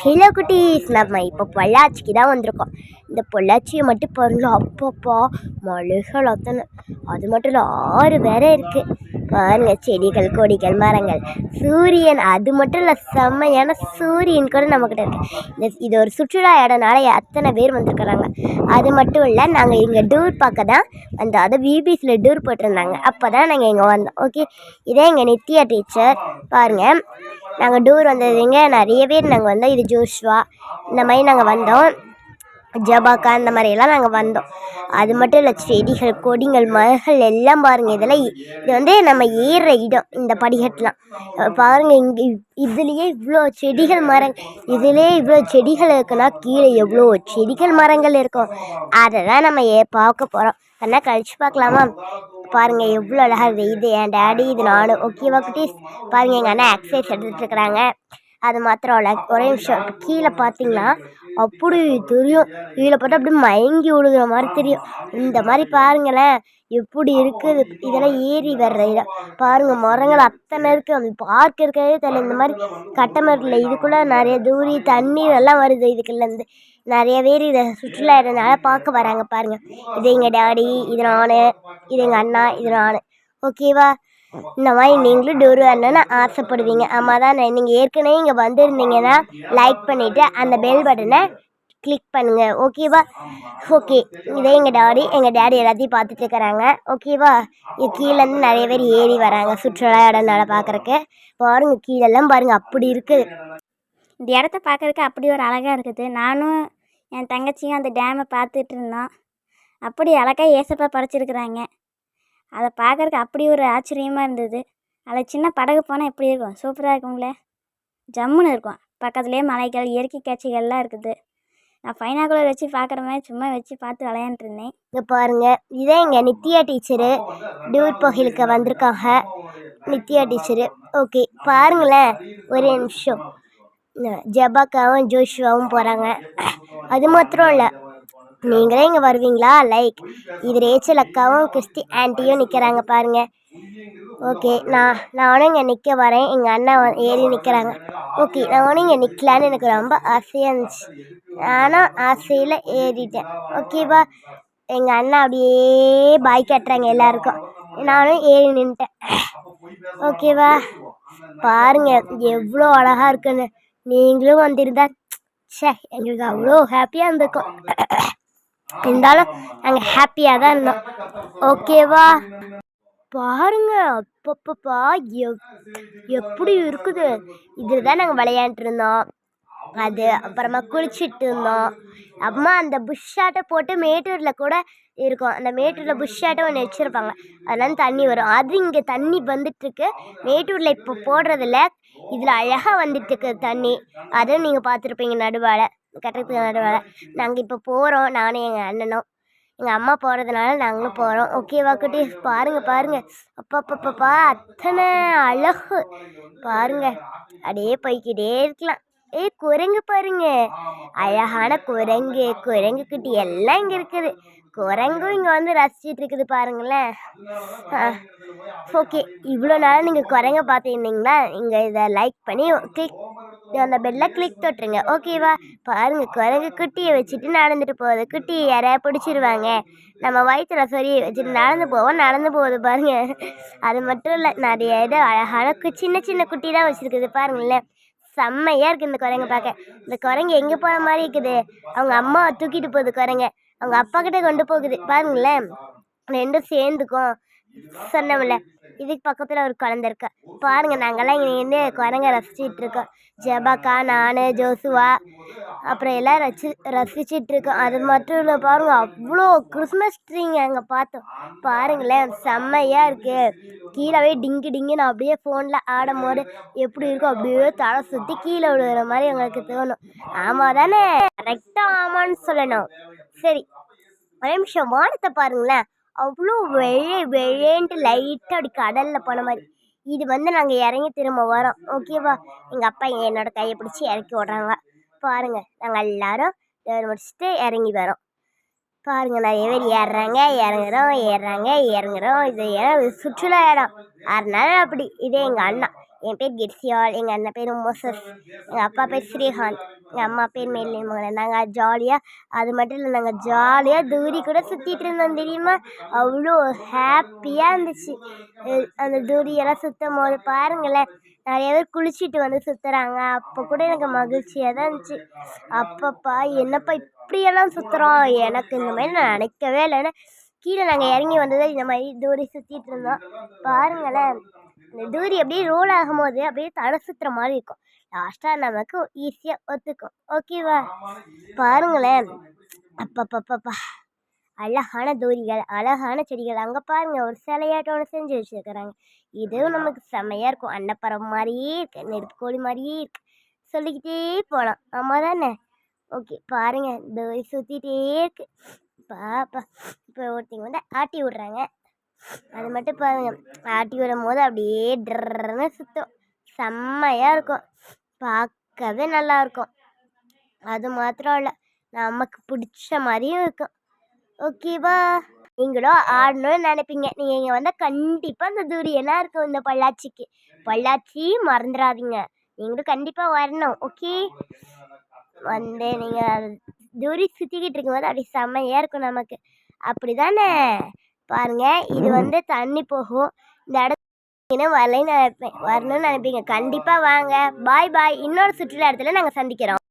Hello குட்டீஸ், நம்ம இப்போ பொள்ளாச்சிக்கு தான் வந்திருக்கோம். இந்த பொள்ளாச்சியை மட்டும் பாருங்களா, அப்பப்பா மலைகள் அத்தனை. அது மட்டும் இல்லை, 6 வேற இருக்குது பாருங்க. செடிகள், கொடிகள், மரங்கள், சூரியன். அது மட்டும் இல்லை, செம்மையான சூரியன் கூட நம்மக்கிட்ட இருக்குது. இது ஒரு சுற்றுலா இடம்னால அத்தனை பேர் வந்திருக்கிறாங்க. அது மட்டும் இல்லை, நாங்கள் இங்கே டூர் பார்க்க தான் வந்தோம். அதை விபிசியில் டூர் போட்டிருந்தாங்க, அப்போ தான் நாங்கள் இங்கே வந்தோம். ஓகே, இதே எங்கள் நித்யா டீச்சர் பாருங்கள். நாங்கள் டூர் வந்ததுங்க நிறைய பேர் நாங்கள் வந்தோம். இது ஜோஷ்வா, இந்த மாதிரி நாங்கள் வந்தோம். ஜபாக்கா, இந்த மாதிரியெல்லாம் நாங்கள் வந்தோம். அது மட்டும் இல்லை, செடிகள், கொடிகள், மரங்கள் எல்லாம் பாருங்கள். இது வந்து நம்ம ஏறுற இடம். இந்த படிக்கட்டுலாம் பாருங்கள். இங்கே இதுலேயே இவ்வளோ செடிகள், மரங்கள். இதுலேயே இவ்வளோ செடிகள் இருக்குன்னா கீழே எவ்வளோ செடிகள், மரங்கள் இருக்கும். அதை தான் நம்ம பார்க்க போகிறோம். கண்ணா கழிச்சு பார்க்கலாமா? பாருங்கள் எவ்வளோ அழகாக இருக்குது. இது என் டேடி, இது நானும். ஓகேவா குட்டீஸ்? பாருங்கள், எங்கள் அண்ணா எக்ஸசைஸ் எடுத்துகிட்ருக்குறாங்க. அது மாத்திரம் இல்லை, ஒரே நிமிஷம். கீழே பார்த்தீங்கன்னா அப்படி தெரியும். கீழே பார்த்தா அப்படி மயங்கி விழுகிற மாதிரி தெரியும். இந்த மாதிரி பாருங்களேன் எப்படி இருக்குது. இதெல்லாம் ஏறி வர்ற இடம் பாருங்கள். மரங்கள் அத்தனை இருக்குது. அந்த பார்க் இருக்கிறதே தெரியல. இந்த மாதிரி கட்டமரத்தில் இதுக்குள்ளே நிறைய தூரி தண்ணீர் எல்லாம் வருது. இதுக்குள்ளேருந்து நிறைய பேர் இதை சுற்றுலா இடனால பார்க்க வராங்க பாருங்கள். இது எங்கள் டேடி, இது நான், இது எங்கள் அண்ணா, இது நான். ஓகேவா? இந்த மாதிரி நீங்களும் டூர் வரணும்னு ஆசைப்படுவீங்க. ஆமாம் தான். நீங்கள் ஏற்கனவே இங்கே வந்திருந்தீங்கன்னா லைக் பண்ணிவிட்டு அந்த பெல் பட்டனை கிளிக் பண்ணுங்கள். ஓகேவா? ஓகே, இதே எங்கள் டேடி எல்லாத்தையும் பார்த்துட்டு இருக்கிறாங்க. ஓகேவா? இது கீழேருந்து நிறைய பேர் ஏறி வராங்க சுற்றுலா இடம்னால பார்க்குறக்கு. பாருங்கள், கீழெல்லாம் பாருங்கள் அப்படி இருக்குது. இந்த இடத்த பார்க்குறதுக்கு அப்படி ஒரு அழகாக இருக்குது. நானும் என் தங்கச்சியும் அந்த டேமை பார்த்துட்டு இருந்தோம். அப்படி அழகாக ஏசப்பா படைச்சிருக்கிறாங்க. அதை பார்க்குறதுக்கு அப்படி ஒரு ஆச்சரியமாக இருந்தது. அதில் சின்ன படகு போனால் எப்படி இருக்கும்? சூப்பராக இருக்குங்களே, ஜம்முன்னு இருக்கும். பக்கத்துலேயே மலைகள், இயற்கை காட்சிகள்லாம் இருக்குது. நான் ஃபைனாக்குள்ளே வச்சு பார்க்குற மாதிரி சும்மா வச்சு பார்த்து விளையாண்டுட்டு இருந்தேன். இங்கே பாருங்கள், இதே எங்கள் நித்யா டீச்சரு டூர் போகிலுக்கு வந்திருக்காங்க. நித்யா டீச்சரு. ஓகே, பாருங்களேன் ஒரு நிமிஷம். ஜபாக்காவும் ஜோஷ்வாவும் போகிறாங்க. அது மாத்திரம் இல்லை, நீங்களே இங்கே வருவீங்களா? லைக் இது ரேச்சல் அக்காவும் கிறிஸ்டி ஆண்டியும் நிற்கிறாங்க பாருங்கள். ஓகே, நானும் இங்கே நிற்க வரேன். எங்கள் அண்ணா ஏறி நிற்கிறாங்க. ஓகே, நானும் இங்கே நிற்கலான்னு எனக்கு ரொம்ப ஆசையாக இருந்துச்சு. நானும் ஆசையில் ஏறிட்டேன். ஓகேவா? எங்கள் அண்ணா அப்படியே பாய் கட்டுறாங்க எல்லாருக்கும். நானும் ஏறி நின்ட்டேன். ஓகேவா? பாருங்கள் எவ்வளோ அழகாக இருக்குன்னு. நீங்களும் வந்திருந்தா எங்களுக்கு அவ்வளோ ஹாப்பியாக இருந்திருக்கும். இருந்தாலும் நாங்கள் ஹாப்பியாக தான் இருந்தோம். ஓகேவா? பாருங்க, அப்பப்பப்பா எப்படி இருக்குது. இதில் தான் நாங்கள் விளையாண்டுட்டு இருந்தோம். அது அப்புறமா குளிச்சுட்டு இருந்தோம். அம்மா அந்த புஷ்ஷாட்டை போட்டு மேட்டூரில் கூட இருக்கும். அந்த மேட்டூரில் புஷ்ஷாட்டை ஒன்று வச்சுருப்பாங்க. அதெல்லாம் தண்ணி வரும். அது இங்கே தண்ணி வந்துட்டுருக்கு. மேட்டூரில் இப்போ போடுறதில்ல, இதில் அழகாக வந்துட்டுருக்கு தண்ணி. அதுவும் நீங்கள் பார்த்துருப்பீங்க நடுவால், கட்டத்துக்கு நடுவால். நாங்கள் இப்போ போகிறோம், நானும் எங்கள் அண்ணனும். எங்கள் அம்மா போகிறதுனால நாங்களும் போகிறோம். ஓகேவா குட்டி? பாருங்கள். அப்பப்பப்பா அத்தனை அழகு பாருங்கள். அப்படியே போய்கிட்டே இருக்கலாம். குரங்கு பாருங்க, அழகான குரங்கு குட்டி எல்லாம் இங்கே இருக்குது. குரங்கும் இங்கே வந்து ரசிச்சிட்டு இருக்குது பாருங்களேன். ஓகே, இவ்வளோ நேரம் நீங்கள் குரங்க பார்த்துருந்தீங்கன்னா இங்கே இதை லைக் பண்ணி அந்த பெல்லை கிளிக் தொட்டுருங்க. ஓகேவா? பாருங்கள், குரங்கு குட்டியை வச்சுட்டு நடந்துட்டு போகுது. குட்டி யாரையா பிடிச்சிருவாங்க. நம்ம வயிற்றுல சொறி வச்சுட்டு நடந்து போகுது பாருங்க. அது மட்டும் இல்லை, நிறைய இது அழகான சின்ன குட்டி தான் வச்சுருக்குது பாருங்களேன். செம்மையாக இருக்குது இந்த குரங்கு பார்க்க. இந்த குரங்கு எங்கே போகிற மாதிரி இருக்குது. அவங்க அம்மா தூக்கிட்டு போகுது குரங்க. அவங்க அப்பா கிட்டே கொண்டு போகுது பாருங்களேன். ரெண்டும் சேர்ந்துக்கும். சொன்னோம்ல, இதுக்கு பக்கத்தில் ஒரு குழந்தை இருக்கு பாருங்கள். நாங்கள்லாம் இங்கே குரங்க ரசிச்சிட்டு இருக்கோம். ஜபாக்கா, நான், ஜோசுவா, அப்புறம் எல்லாம் ரசிச்சிட்டு இருக்கோம். அது மட்டும் இல்லை, பாருங்கள் அவ்வளோ கிறிஸ்மஸ் ட்ரீங்க அங்கே பார்த்தோம் பாருங்களேன். செம்மையாக இருக்குது. கீழே டிங்குன்னு அப்படியே ஃபோனில் ஆடும் போது எப்படி இருக்கும், அப்படியே தலை சுற்றி கீழே விழுகிற மாதிரி எங்களுக்கு தோணும். ஆமாம் தானே? கரெக்டாக ஆமான்னு சொல்லணும். சரி, ஒரே நிமிஷம். வானத்தை பாருங்களேன், அவ்வளோ வெள்ளேன்ட்டு லைட்டாக அப்படி கடலில் போன மாதிரி. இது வந்து நாங்கள் இறங்கி திரும்ப வரோம். ஓகேவா? எங்கள் அப்பா என்னோட கையை பிடிச்சி இறக்கி விட்றாங்க பாருங்கள். நாங்கள் எல்லோரும் முடிச்சுட்டு இறங்கி வரோம் பாருங்கள். நிறைய பேர் இறங்குறோம். இது சுற்றுலா இடம், அதனால அப்படி. இதே எங்கள் அண்ணா, என் பேர் கிட்சியால், எங்கள் அண்ணன் பேர் மோசஸ், எங்கள் அப்பா பேர் ஸ்ரீகாந்த். எங்கள் அம்மா பேர் மேல்நிலை நாங்கள் ஜாலியாக அது மட்டும் இல்லை நாங்கள் ஜாலியாக தூரி கூட சுற்றிட்டு இருந்தோம் தெரியுமா. அவ்வளோ ஹாப்பியாக இருந்துச்சு. அந்த தூரியெல்லாம் சுற்றும் போது பாருங்களேன், நிறைய பேர் குளிச்சுட்டு வந்து சுற்றுறாங்க. அப்போ கூட எனக்கு மகிழ்ச்சியாக தான் இருந்துச்சு. அப்பப்பா என்னப்பா இப்படியெல்லாம் சுற்றுறோம், எனக்கு இந்த மாதிரி நான் நினைக்கவே இல்லைன்னு கீழே நாங்கள் இறங்கி வந்ததை இந்த மாதிரி தூரி சுற்றிட்டு இருந்தோம். பாருங்களேன், இந்த தூரி அப்படியே ரோல் ஆகும்போது அப்படியே தலை சுற்றுற மாதிரி இருக்கும். லாஸ்ட்டாக நமக்கு ஈஸியாக ஒத்துக்கும். ஓகேவா? பாருங்களேன், அப்பப்பப்பப்பா அழகான தூரிகள், அழகான செடிகள். அங்கே பாருங்க ஒரு சிலையாட்டம் ஒன்று செஞ்சு வச்சுருக்கிறாங்க. இதுவும் நமக்கு செம்மையாக இருக்கும். அன்னப்பறவை மாதிரியே இருக்கு, நெருப்புக்கோழி மாதிரியே இருக்கு, சொல்லிக்கிட்டே போகலாம். ஆமாம் தானே? ஓகே பாருங்க, தூரி சுற்றிட்டே இருக்கு. பாப்பா இப்போ ஒருத்தங்க வந்து ஆட்டி விட்றாங்க. அது மட்டும் பாருங்க, ஆட்டி விடும் போது அப்படியே ட்ரன்னு சுற்றும், செம்மையாக இருக்கும், பார்க்கவே நல்லாயிருக்கும். அது மாத்திரம் இல்லை, நமக்கு பிடிச்ச மாதிரியும் இருக்கும். ஓகேவா? நீங்களும் ஆடணும்னு நினைப்பீங்க, நீங்கள் இங்கே வந்தால் கண்டிப்பாக இந்த தூரியெல்லாம் இருக்கும் இந்த பொள்ளாச்சிக்கு. பொள்ளாச்சி மறந்துடாதீங்க, நீங்களும் கண்டிப்பாக வரணும். ஓகே, வந்து நீங்கள் தூரி சுற்றிக்கிட்டு இருக்கும்போது அப்படி செம்மையாக இருக்கும் நமக்கு. அப்படி தானே? பாருங்க, இது வந்து தண்ணி போகும் இந்த இடத்துல. வரலைன்னு நினைப்பேன், வரணும்னு நினைப்பீங்க, கண்டிப்பாக வாங்க. பாய் பாய். இன்னொரு சுற்றுலா இடத்துல நாங்கள் சந்திக்கிறோம்.